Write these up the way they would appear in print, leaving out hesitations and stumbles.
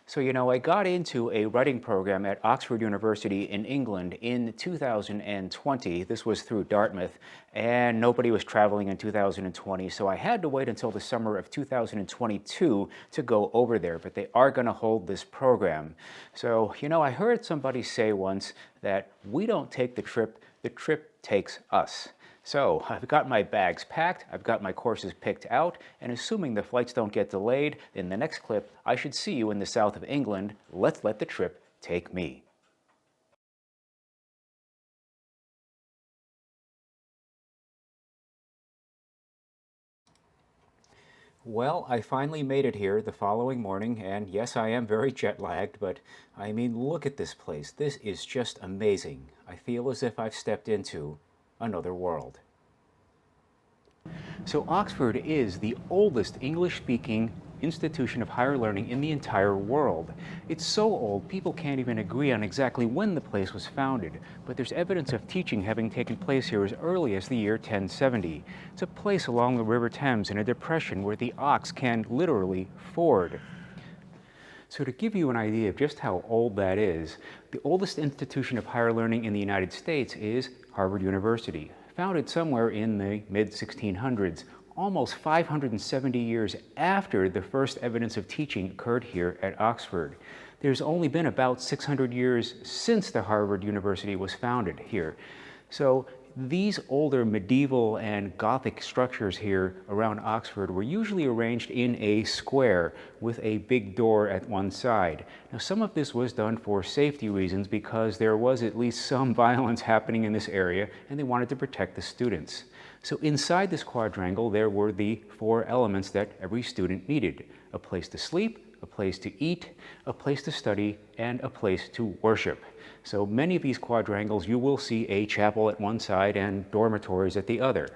So, I got into a writing program at Oxford University in England in 2020. This was through Dartmouth, and nobody was traveling in 2020, so I had to wait until the summer of 2022 to go over there, but they are going to hold this program. So, I heard somebody say once that we don't take the trip takes us. So I've got my bags packed, I've got my courses picked out, and assuming the flights don't get delayed, in the next clip I should see you in the south of England. Let's let the trip take me. Well, I finally made it here the following morning, and yes, I am very jet lagged, but I mean, look at this place. This is just amazing. I feel as if I've stepped into another world. So Oxford is the oldest English-speaking institution of higher learning in the entire world. It's so old, people can't even agree on exactly when the place was founded, but there's evidence of teaching having taken place here as early as the year 1070. It's a place along the River Thames in a depression where the ox can literally ford. So to give you an idea of just how old that is, the oldest institution of higher learning in the United States is Harvard University, founded somewhere in the mid-1600s, almost 570 years after the first evidence of teaching occurred here at Oxford. There's only been about 600 years since the Harvard University was founded here. So these older medieval and Gothic structures here around Oxford were usually arranged in a square with a big door at one side. Now, some of this was done for safety reasons because there was at least some violence happening in this area and they wanted to protect the students. So inside this quadrangle, there were the four elements that every student needed: a place to sleep, a place to eat, a place to study, and a place to worship. So many of these quadrangles, you will see a chapel at one side and dormitories at the other.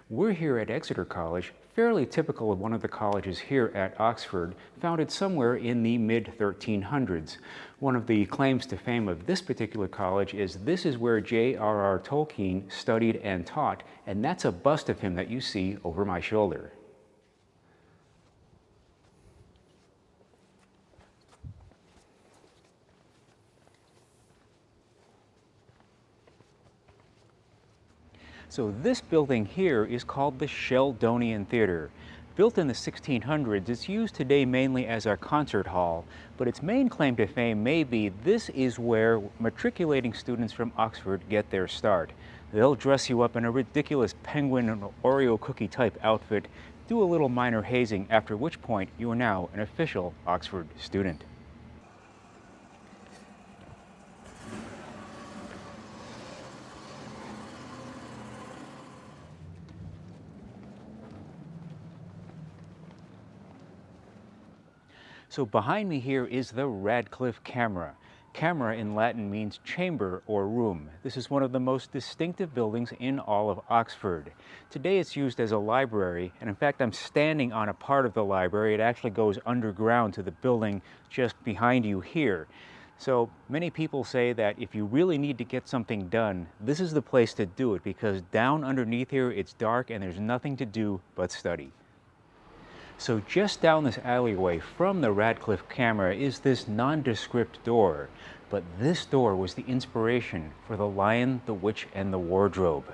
We're here at Exeter College, fairly typical of one of the colleges here at Oxford, founded somewhere in the mid-1300s. One of the claims to fame of this particular college is this is where J.R.R. Tolkien studied and taught, and that's a bust of him that you see over my shoulder. So this building here is called the Sheldonian Theater. Built in the 1600s, it's used today mainly as a concert hall, but its main claim to fame may be this is where matriculating students from Oxford get their start. They'll dress you up in a ridiculous penguin and Oreo cookie type outfit, do a little minor hazing, after which point you are now an official Oxford student. So behind me here is the Radcliffe camera. Camera in Latin means chamber or room. This is one of the most distinctive buildings in all of Oxford. Today it's used as a library, and in fact I'm standing on a part of the library. It actually goes underground to the building just behind you here. So many people say that if you really need to get something done, this is the place to do it, because down underneath here it's dark and there's nothing to do but study. So just down this alleyway from the Radcliffe camera is this nondescript door, but this door was the inspiration for The Lion, the Witch, and the Wardrobe.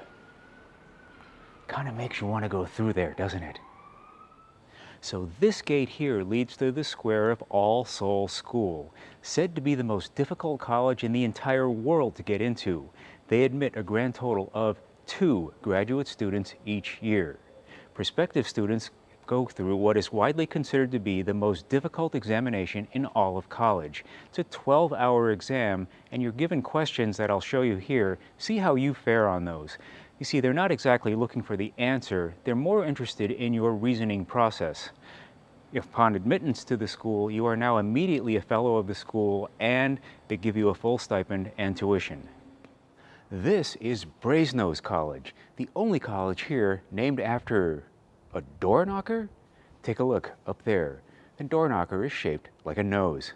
Kind of makes you want to go through there, doesn't it? So this gate here leads to the square of All Souls School, said to be the most difficult college in the entire world to get into. They admit a grand total of 2 graduate students each year. Prospective students go through what is widely considered to be the most difficult examination in all of college. It's a 12-hour exam, and you're given questions that I'll show you here. See how you fare on those. You see, they're not exactly looking for the answer. They're more interested in your reasoning process. Upon admittance to the school, you are now immediately a fellow of the school, and they give you a full stipend and tuition. This is Brasenose College, the only college here named after a door knocker? Take a look up there. The door knocker is shaped like a nose.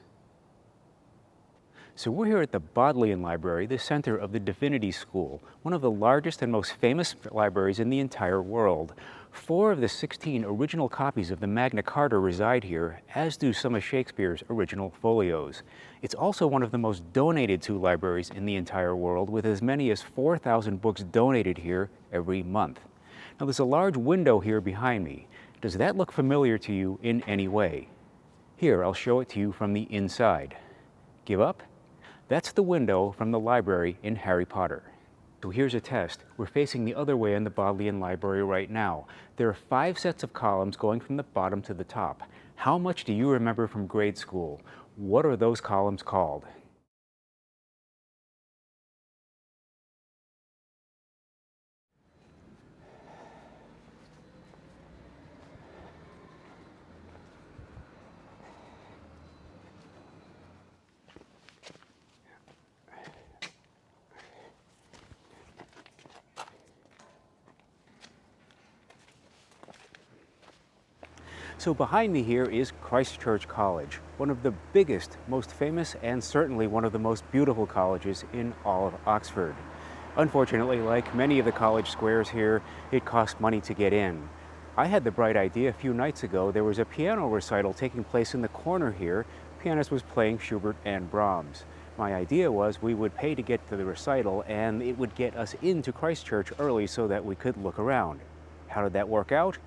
So we're here at the Bodleian Library, the center of the Divinity School, one of the largest and most famous libraries in the entire world. 4 of the 16 original copies of the Magna Carta reside here, as do some of Shakespeare's original folios. It's also one of the most donated to libraries in the entire world, with as many as 4,000 books donated here every month. Now there's a large window here behind me. Does that look familiar to you in any way? Here, I'll show it to you from the inside. Give up? That's the window from the library in Harry Potter. So here's a test. We're facing the other way in the Bodleian Library right now. There are 5 sets of columns going from the bottom to the top. How much do you remember from grade school? What are those columns called? So behind me here is Christ Church College, one of the biggest, most famous, and certainly one of the most beautiful colleges in all of Oxford. Unfortunately, like many of the college squares here, it costs money to get in. I had the bright idea a few nights ago. There was a piano recital taking place in the corner here. The pianist was playing Schubert and Brahms. My idea was we would pay to get to the recital, and it would get us into Christ Church early so that we could look around. How did that work out?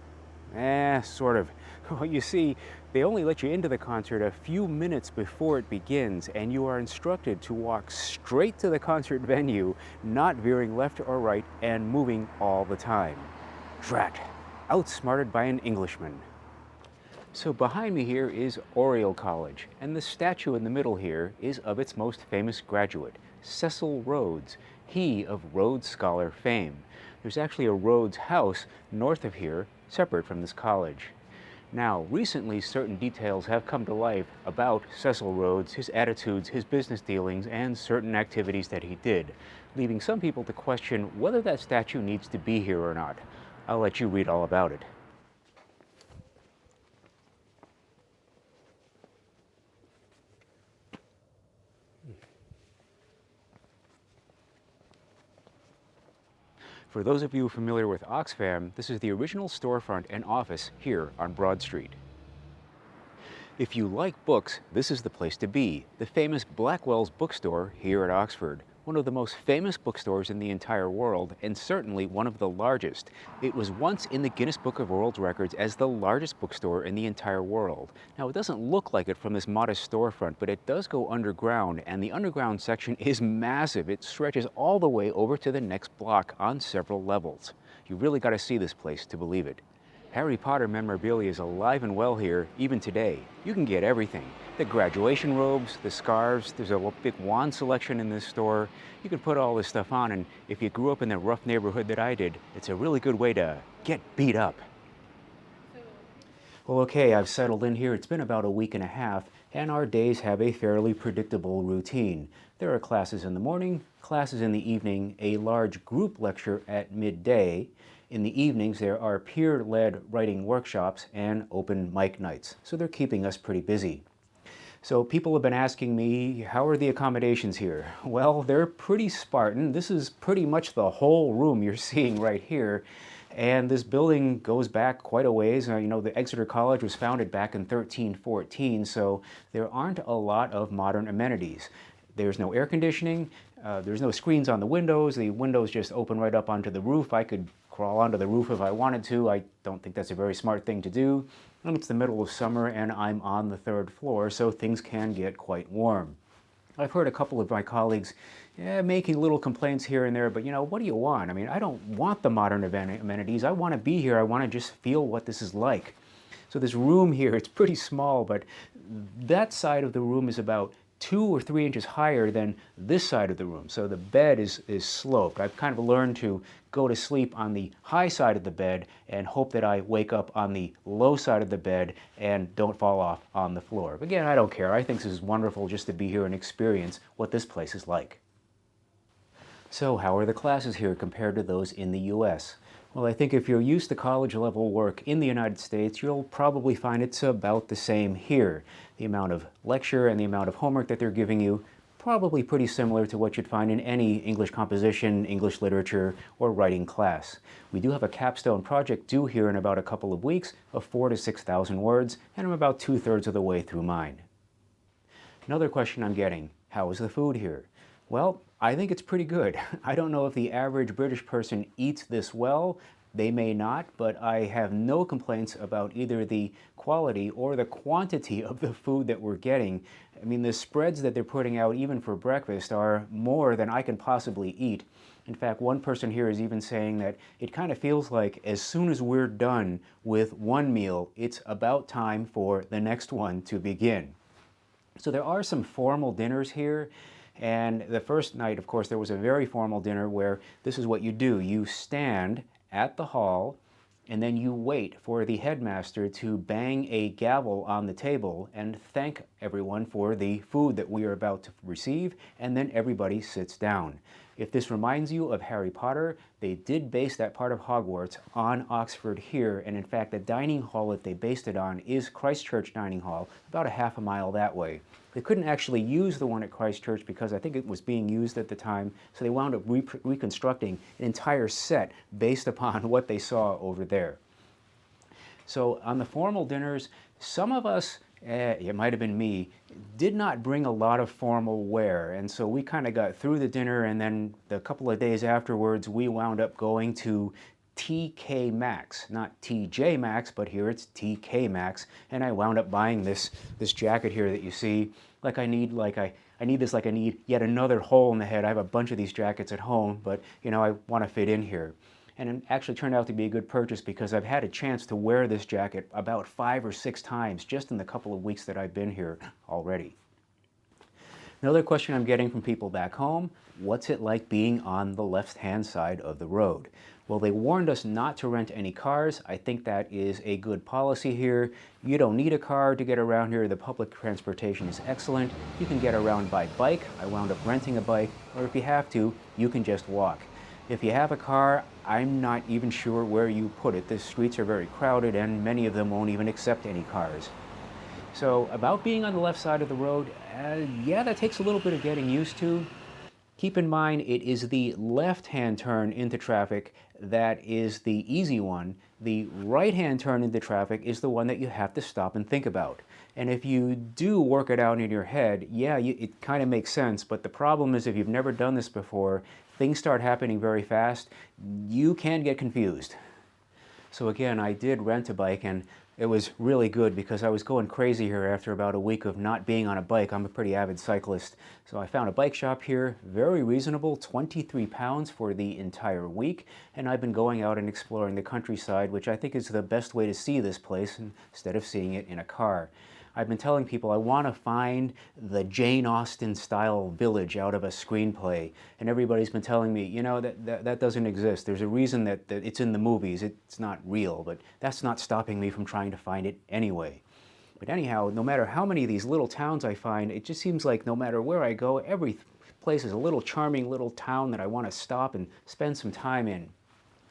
Sort of. Well, you see, they only let you into the concert a few minutes before it begins, and you are instructed to walk straight to the concert venue, not veering left or right, and moving all the time. Drat! Outsmarted by an Englishman. So behind me here is Oriel College, and the statue in the middle here is of its most famous graduate, Cecil Rhodes, he of Rhodes Scholar fame. There's actually a Rhodes House north of here, separate from this college. Now, recently certain details have come to life about Cecil Rhodes, his attitudes, his business dealings, and certain activities that he did, leaving some people to question whether that statue needs to be here or not. I'll let you read all about it. For those of you familiar with Oxfam, this is the original storefront and office here on Broad Street. If you like books, this is the place to be, the famous Blackwell's bookstore here at Oxford, one of the most famous bookstores in the entire world, and certainly one of the largest. It was once in the Guinness Book of World Records as the largest bookstore in the entire world. Now, it doesn't look like it from this modest storefront, but it does go underground, and the underground section is massive. It stretches all the way over to the next block on several levels. You really got to see this place to believe it. Harry Potter memorabilia is alive and well here, even today. You can get everything. The graduation robes, the scarves, there's a big wand selection in this store. You can put all this stuff on, and if you grew up in the rough neighborhood that I did, it's a really good way to get beat up. Well, okay, I've settled in here. It's been about a week and a half, and our days have a fairly predictable routine. There are classes in the morning, classes in the evening, a large group lecture at midday. In the evenings, there are peer-led writing workshops and open mic nights, so they're keeping us pretty busy. So people have been asking me, how are the accommodations here? Well, they're pretty Spartan. This is pretty much the whole room you're seeing right here. And this building goes back quite a ways. You know, the Exeter College was founded back in 1314, so there aren't a lot of modern amenities. There's no air conditioning, there's no screens on the windows just open right up onto the roof. I could crawl onto the roof if I wanted to. I don't think that's a very smart thing to do. And it's the middle of summer and I'm on the 3rd floor, so things can get quite warm. I've heard a couple of my colleagues making little complaints here and there, but you know, what do you want? I mean, I don't want the modern amenities. I want to be here. I want to just feel what this is like. So this room here, it's pretty small, but that side of the room is about 2 or 3 inches higher than this side of the room. So the bed is sloped. I've kind of learned to go to sleep on the high side of the bed and hope that I wake up on the low side of the bed and don't fall off on the floor. But again, I don't care. I think this is wonderful just to be here and experience what this place is like. So how are the classes here compared to those in the US? Well, I think if you're used to college level work in the United States, you'll probably find it's about the same here. The amount of lecture and the amount of homework that they're giving you, probably pretty similar to what you'd find in any English composition, English literature, or writing class. We do have a capstone project due here in about a couple of weeks of 4,000 to 6,000 words, and I'm about 2/3 of the way through mine. Another question I'm getting, how is the food here? Well, I think it's pretty good. I don't know if the average British person eats this well. They may not, but I have no complaints about either the quality or the quantity of the food that we're getting. I mean, the spreads that they're putting out even for breakfast are more than I can possibly eat. In fact, one person here is even saying that it kind of feels like as soon as we're done with one meal, it's about time for the next one to begin. So there are some formal dinners here, and the first night, of course, there was a very formal dinner where this is what you do. You stand at the hall, and then you wait for the headmaster to bang a gavel on the table and thank everyone for the food that we are about to receive, and then everybody sits down. If this reminds you of Harry Potter, they did base that part of Hogwarts on Oxford here, and in fact the dining hall that they based it on is Christ Church Dining Hall, about a half a mile that way. They couldn't actually use the one at Christ Church because I think it was being used at the time, so they wound up reconstructing an entire set based upon what they saw over there. So on the formal dinners, some of us, it might have been me, did not bring a lot of formal wear, and so we kind of got through the dinner, and then the couple of days afterwards we wound up going to TK Maxx, not TJ Maxx, but here it's TK Maxx, and I wound up buying this jacket here that you see. I need yet another hole in the head. I have a bunch of these jackets at home, but you know, I want to fit in here. And it actually turned out to be a good purchase because I've had a chance to wear this jacket about 5 or 6 times just in the couple of weeks that I've been here already. Another question I'm getting from people back home, what's it like being on the left-hand side of the road? Well, they warned us not to rent any cars. I think that is a good policy here. You don't need a car to get around here. The public transportation is excellent. You can get around by bike. I wound up renting a bike, or if you have to, you can just walk. If you have a car, I'm not even sure where you put it. The streets are very crowded and many of them won't even accept any cars. So about being on the left side of the road, yeah, that takes a little bit of getting used to. Keep in mind, it is the left-hand turn into traffic that is the easy one. The right-hand turn into traffic is the one that you have to stop and think about. And if you do work it out in your head, yeah, it kind of makes sense, but the problem is if you've never done this before, things start happening very fast, you can get confused. So again, I did rent a bike, and it was really good because I was going crazy here after about a week of not being on a bike. I'm a pretty avid cyclist. So I found a bike shop here, very reasonable, £23 for the entire week. And I've been going out and exploring the countryside, which I think is the best way to see this place instead of seeing it in a car. I've been telling people I want to find the Jane Austen style village out of a screenplay, and everybody's been telling me, you know, that doesn't exist. There's a reason that it's in the movies. It's not real, but that's not stopping me from trying to find it anyway. But anyhow, no matter how many of these little towns I find, it just seems like no matter where I go, every place is a little charming little town that I want to stop and spend some time in.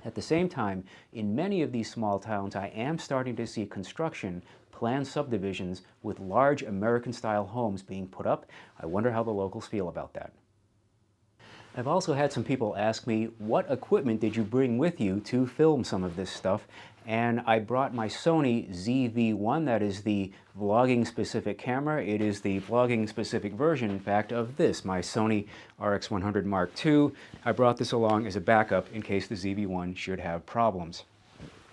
At the same time, in many of these small towns, I am starting to see construction, planned subdivisions with large American-style homes being put up. I wonder how the locals feel about that. I've also had some people ask me, what equipment did you bring with you to film some of this stuff? And I brought my Sony ZV-1, that is the vlogging-specific camera. It is the vlogging-specific version, in fact, of this, my Sony RX100 Mark II. I brought this along as a backup in case the ZV-1 should have problems.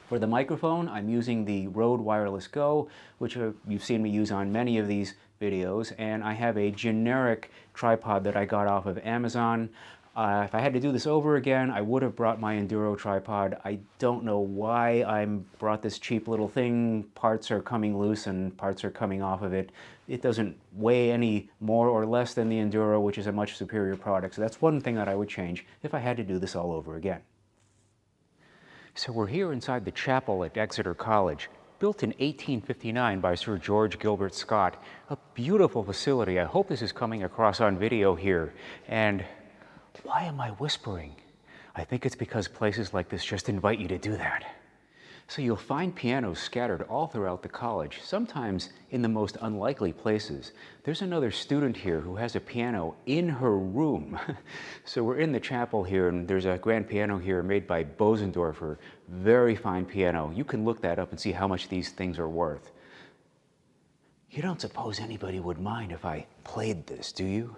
For the microphone, I'm using the Rode Wireless Go, which you've seen me use on many of these videos, and I have a generic tripod that I got off of Amazon. If I had to do this over again, I would have brought my Enduro tripod. I don't know why I brought this cheap little thing. Parts are coming loose and parts are coming off of it. It doesn't weigh any more or less than the Enduro, which is a much superior product. So that's one thing that I would change if I had to do this all over again. So we're here inside the chapel at Exeter College, built in 1859 by Sir George Gilbert Scott. A beautiful facility. I hope this is coming across on video here. And why am I whispering? I think it's because places like this just invite you to do that. So you'll find pianos scattered all throughout the college, sometimes in the most unlikely places. There's another student here who has a piano in her room. So we're in the chapel here, and there's a grand piano here made by Bosendorfer. Very fine piano. You can look that up and see how much these things are worth. You don't suppose anybody would mind if I played this, do you?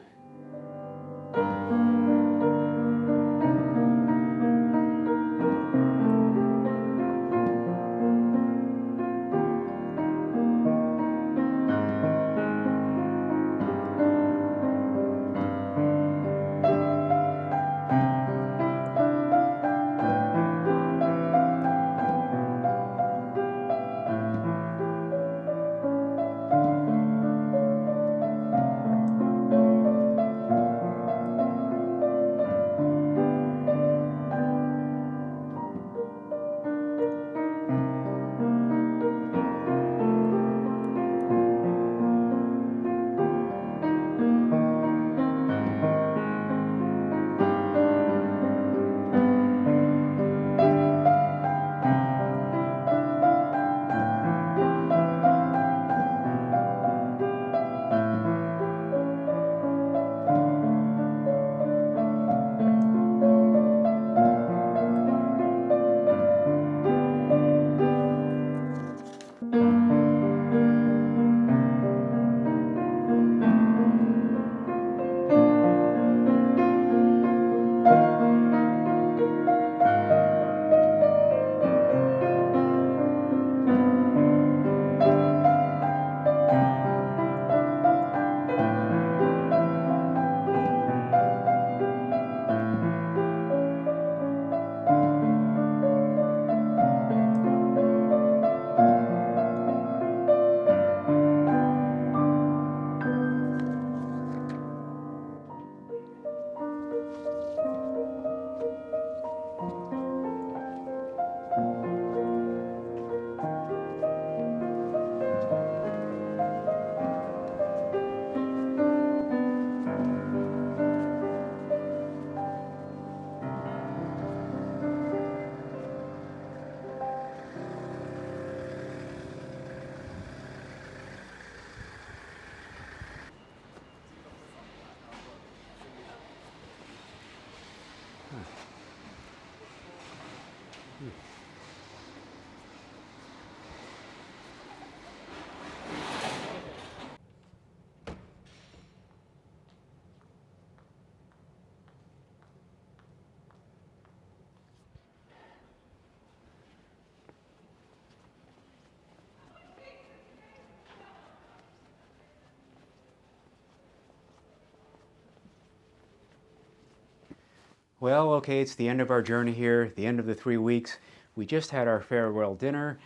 Well, okay, it's the end of our journey here, the end of the 3 weeks. We just had our farewell dinner.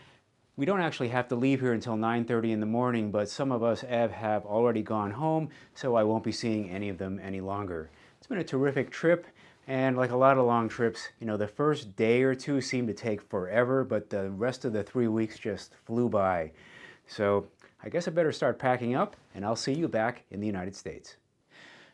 We don't actually have to leave here until 9:30 in the morning, but some of us have already gone home, so I won't be seeing any of them any longer. It's been a terrific trip, and like a lot of long trips, the first day or two seemed to take forever, but the rest of the 3 weeks just flew by. So I guess I better start packing up, and I'll see you back in the United States.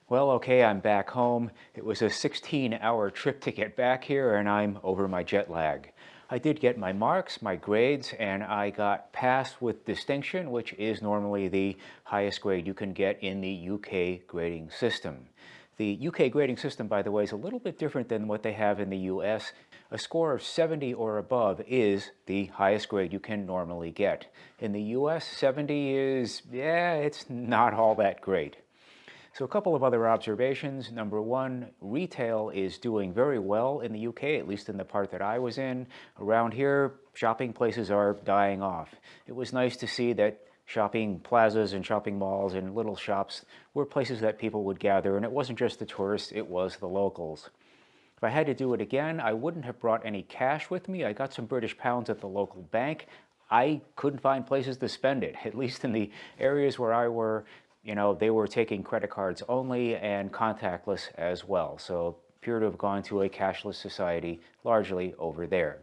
Well, okay, I'm back home. It was a 16-hour trip to get back here, and I'm over my jet lag. I did get my marks, my grades, and I got passed with distinction, which is normally the highest grade you can get in the UK grading system. The UK grading system, by the way, is a little bit different than what they have in the US. A score of 70 or above is the highest grade you can normally get. In the US, 70 is, it's not all that great. So a couple of other observations. Number one, retail is doing very well in the UK, at least in the part that I was in. Around here, shopping places are dying off. It was nice to see that shopping plazas and shopping malls and little shops were places that people would gather, and it wasn't just the tourists, it was the locals. If I had to do it again, I wouldn't have brought any cash with me. I got some British pounds at the local bank. I couldn't find places to spend it, at least in the areas where I were. They were taking credit cards only and contactless as well. So appear to have gone to a cashless society largely over there.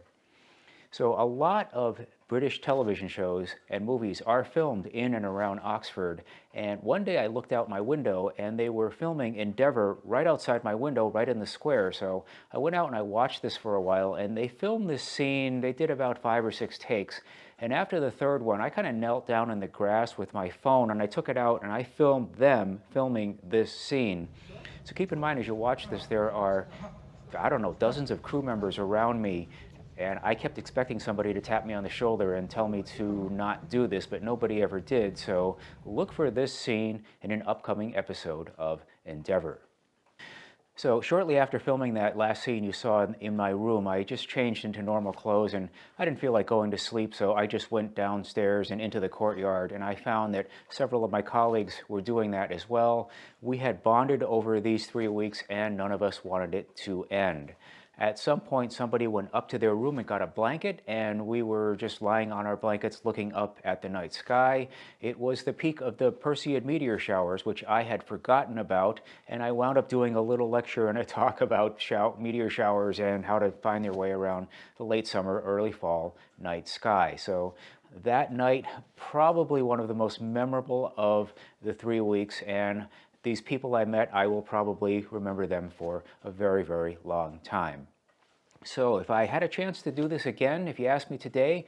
So a lot of British television shows and movies are filmed in and around Oxford. And one day I looked out my window and they were filming Endeavour right outside my window, right in the square. So I went out and I watched this for a while, and they filmed this scene. They did about 5 or 6 takes. And after the third one, I kind of knelt down in the grass with my phone and I took it out and I filmed them filming this scene. So keep in mind as you watch this, there are, I don't know, dozens of crew members around me. And I kept expecting somebody to tap me on the shoulder and tell me to not do this, but nobody ever did. So look for this scene in an upcoming episode of Endeavour. So shortly after filming that last scene you saw in my room, I just changed into normal clothes and I didn't feel like going to sleep, so I just went downstairs and into the courtyard, and I found that several of my colleagues were doing that as well. We had bonded over these 3 weeks and none of us wanted it to end. At some point, somebody went up to their room and got a blanket, and we were just lying on our blankets looking up at the night sky. It was the peak of the Perseid meteor showers, which I had forgotten about, and I wound up doing a little lecture and a talk about meteor showers and how to find their way around the late summer, early fall night sky. So that night, probably one of the most memorable of the 3 weeks, and these people I met, I will probably remember them for a very, very long time. So if I had a chance to do this again, if you asked me today,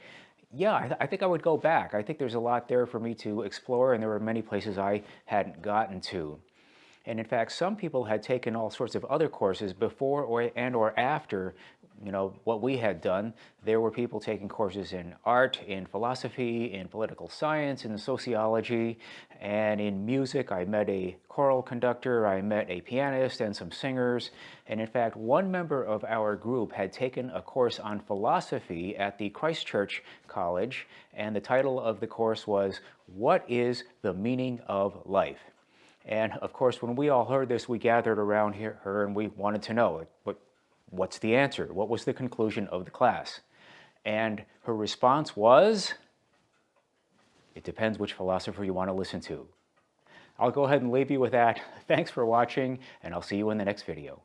yeah, I think I would go back. I think there's a lot there for me to explore, and there were many places I hadn't gotten to. And in fact, some people had taken all sorts of other courses before or after what we had done. There were people taking courses in art, in philosophy, in political science, in sociology, and in music. I met a choral conductor, I met a pianist and some singers. And in fact, one member of our group had taken a course on philosophy at the Christ Church College, and the title of the course was, "What is the Meaning of Life?" And of course, when we all heard this, we gathered around her and we wanted to know, what's the answer? What was the conclusion of the class? And her response was, it depends which philosopher you want to listen to. I'll go ahead and leave you with that. Thanks for watching, and I'll see you in the next video.